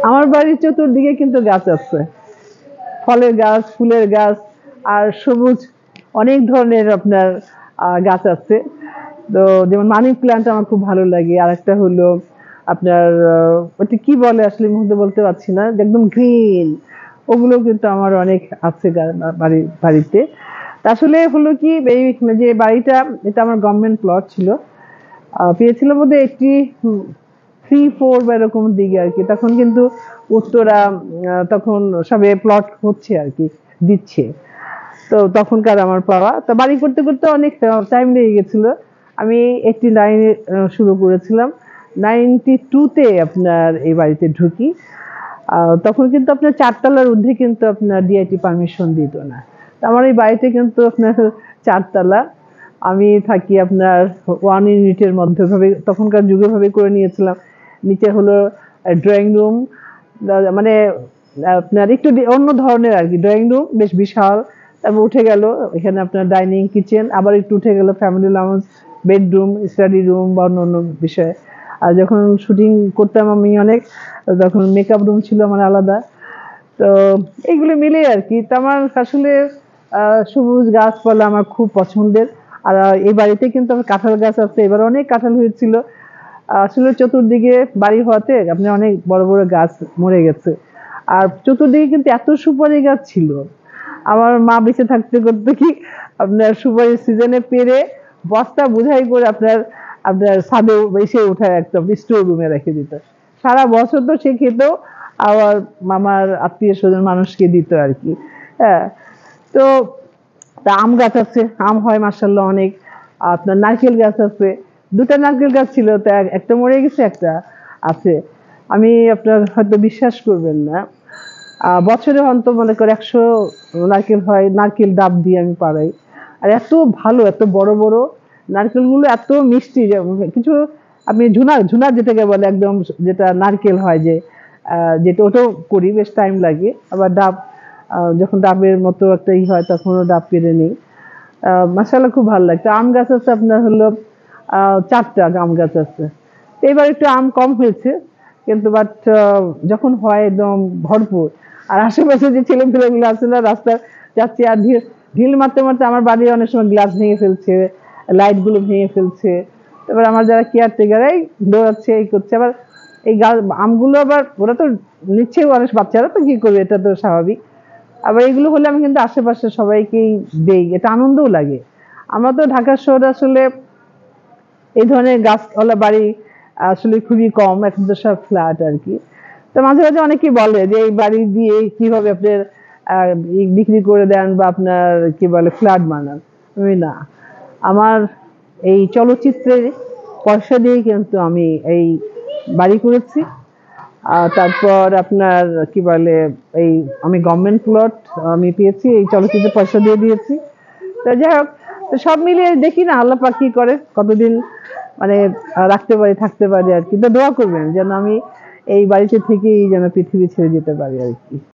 আমার বাড়ির চতুর্দিকে কিন্তু গাছ আছে, ফলের গাছ, ফুলের গাছ, আর সবুজ অনেক ধরনের আপনার গাছ আছে। তো যেমন মানি প্ল্যান্ট আমার খুব ভালো লাগে। আর একটা হলো আপনার ওটা কি বলে আসলে মুহূর্তে বলতে পারছি না, একদম গ্রিন, ওগুলো কিন্তু আমার অনেক আছে বাড়িতে। আসলে হলো কি, এই যে বাড়িটা, এটা আমার গভর্নমেন্ট প্লট ছিল, পেয়েছিল বোধহয় 83-4 বা এরকম দিকে আর কি। তখন কিন্তু উত্তরা তখন সবে প্লট হচ্ছে আর কি, দিচ্ছে। তো তখনকার আমার পাওয়া, তো বাড়ি করতে করতে অনেক টাইম লেগে গেছিল। আমি 89-এ শুরু করেছিলাম, 92-তে আপনার এই বাড়িতে ঢুকি। তখন কিন্তু আপনার 4 তলার ঊর্ধ্বে কিন্তু আপনার ডিআইটি পারমিশন দিত না। আমার এই বাড়িতে কিন্তু আপনার 4 তলা, আমি থাকি আপনার 1 ইউনিটের মধ্যে ভাবে, তখনকার যুগে ভাবে করে নিয়েছিলাম। নিচে হলো ড্রয়িং রুম, মানে আপনার একটু অন্য ধরনের আর কি, ড্রয়িং রুম বেশ বিশাল। তারপর উঠে গেল এখানে আপনার ডাইনিং, কিচেন, আবার একটু উঠে গেল family lounge, bedroom, study room বা অন্য অন্য বিষয়। আর যখন শুটিং করতাম আমি অনেক, তখন মেকআপ রুম ছিল আমার আলাদা। তো এগুলো মিলে আর কি। তো আমার আসলে সবুজ গাছপালা আমার খুব পছন্দের। আর এই বাড়িতে কিন্তু আমার কাঁঠাল গাছ আছে, এবার অনেক কাঁঠাল হয়েছিল। আসলে চতুর্দিকে বাড়ি হওয়াতে আপনার অনেক বড় বড় গাছ মরে গেছে। আর চতুর্দিকে কিন্তু এত সুপারি গাছ ছিল, আমার মা বেঁচে থাকতে করতে কি আপনার সুপারির সিজনে পেরে বস্তা বোঝাই করে আপনার আপনার ছাদে এসে উঠায় একদম স্টোর রুমে রেখে দিত। সারা বছর তো সে খেত, আবার মামার আত্মীয় স্বজন মানুষকে দিত আর কি। হ্যাঁ। তো আম গাছ আছে, আম হয় মাশাল্লাহ অনেক। আপনার নারকেল গাছ আছে, 2টা নারকেল গাছ ছিল, তো একটা মরে গেছে, একটা আছে। আমি আপনার হয়তো বিশ্বাস করবেন না, বছরে অন্তত মনে করে 100 নারকেল হয়, নারকেল ডাব দিয়ে আমি পাড়াই। আর এত ভালো, এত বড় বড় নারকেলগুলো, এত মিষ্টি। কিছু আপনি ঝুনা ঝুনা যেটাকে বলে একদম, যেটা নারকেল হয় যে, যেটা ওটাও করি, বেশ টাইম লাগে। আবার ডাব, যখন ডাবের মতো একটা হয় তখনও ডাব পেরে নেই। মাশাআল্লাহ খুব ভালো লাগতো। আম গাছ আছে আপনার হলো 4টা আম গাছ আছে। এবার একটু আম কম হয়েছে, কিন্তু বাট যখন হয় একদম ভরপুর। আর আশেপাশে যে ছেলেপেলেগুলো আছে না, রাস্তায় যাচ্ছে আর ঢিল মারতে মারতে আমার বাড়ির অনেক সময় গ্লাস ভেঙে ফেলছে, লাইট গুলো ভেঙে ফেলছে। এবার আমার যারা কেয়ারটেকার, এই দৌড়াচ্ছে, এই করছে। আবার এই আমগুলো আবার ওরা তো নিচ্ছে, অনেক বাচ্চারা তো কি করবে, এটা তো স্বাভাবিক। আবার এগুলো হলে আমি কিন্তু আশেপাশে সবাইকেই দেই, এটা আনন্দও লাগে। আমরা তো ঢাকা শহরে আসলে এই ধরনের গাছওয়ালা বাড়ি আসলে খুবই কম, এখন তো সব ফ্ল্যাট আর কি। তো মাঝে মাঝে অনেকেই বলে যে এই বাড়ি দিয়ে কিভাবে আপনার বিক্রি করে দেন বা আপনার কি বলে ফ্ল্যাট বানান। আমি না, আমার এই চলচ্চিত্রের পয়সা দিয়ে কিন্তু আমি এই বাড়ি করেছি। তারপর আপনার কি বলে, এই আমি গভর্নমেন্ট প্লট আমি পেয়েছি, এই চলচ্চিত্রের পয়সা দিয়ে দিয়েছি। তো যাই হোক, তো সব মিলিয়ে দেখি না আল্লাহ পাক কি করে, কতদিন মানে রাখতে পারি, থাকতে পারি আর কি। তো দোয়া করবেন যেন আমি এই বাড়িতে থেকেই যেন পৃথিবী ছেড়ে যেতে পারি আর কি।